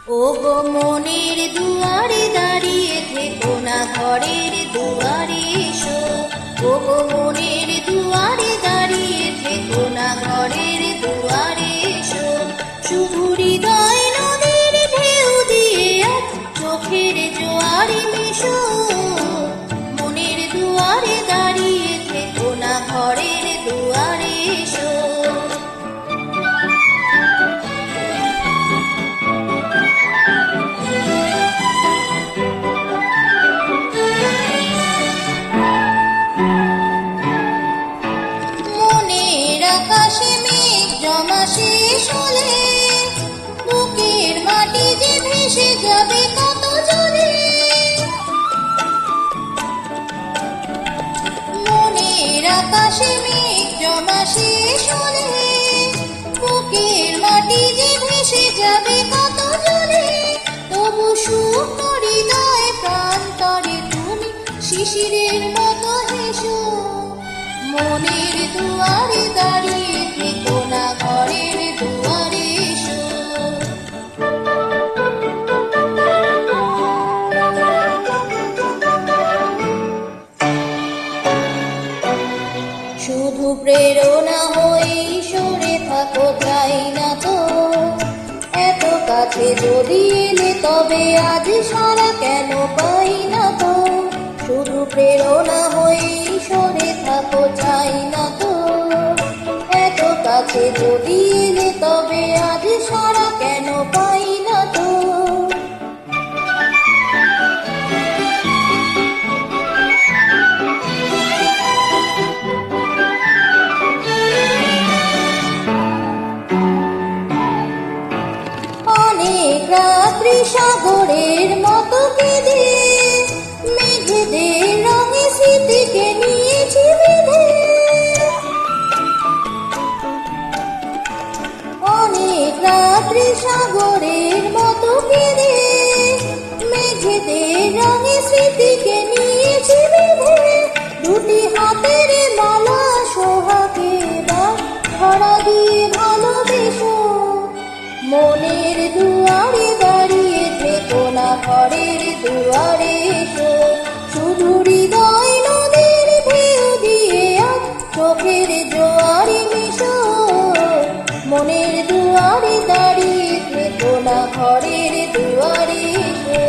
ও গো মনের দুয়ারে দাঁড়িয়ে থেকো না, ঘরের দুয়ারে এসো। ও গো মনের দুয়ারে দাঁড়িয়ে থেকো না, ঘরের দুয়ারে এসো। শুধু হৃদয় নদীর ঢেউ দিয়ে আজ চোখের জোয়ারে মিশো। মনের দুয়ারে দাঁড়িয়ে থেকো না, ঘরের দুয়ারে এসো। আকাশে মেঘ জমা শেষ হলে বুকের মাটি যে ভেসে যাবে কত জলে। মনের আকাশে মেঘ জমা শেষ হলে বুকের মাটি যে ভেসে যাবে কত জলে। তবু শুকনো হৃদয় প্রান্তরে তুমি শিশিরের মতো হেসো। মনের দুয়ারে দাঁড়িয়ে থেকো না, ঘরের দুয়ারে এসো। শুধু প্রেরণা হয়ে সরে থাকো, চাই না তো এত কাছে যদি এলে তবে আজ সারা কেন পাই না তো। শুধু প্রেরণা হয়ে সরে থাকো, চাই না তো এত কাছে যদি এলে তবে আজ সারা কেন পাই না তো। অনেক রাত্রি সাগরের মতো কেঁদে মেঘেদের রঙে স্মৃতিকে নিয়েছি বেঁধে। অনেক রাত্রি সাগরের মতো কেঁদে মেঘেদের রঙে স্মৃতিকে নিয়েছি বেঁধে। দুটি হাতের মালা সোহাগে বা ধরা দিয়ে ভালোবেসো। মনের দুয়ারে দাঁড়িয়ে থেকো না, ঘরের দুয়ারে এসো। শুধু হৃদয় নদীর ঢেউ দিয়ে আজ চোখের জোয়ারে মিশো। মনের দুয়ারে দাঁড়িয়ে থেকো না, ঘরের দুয়ারে এসো।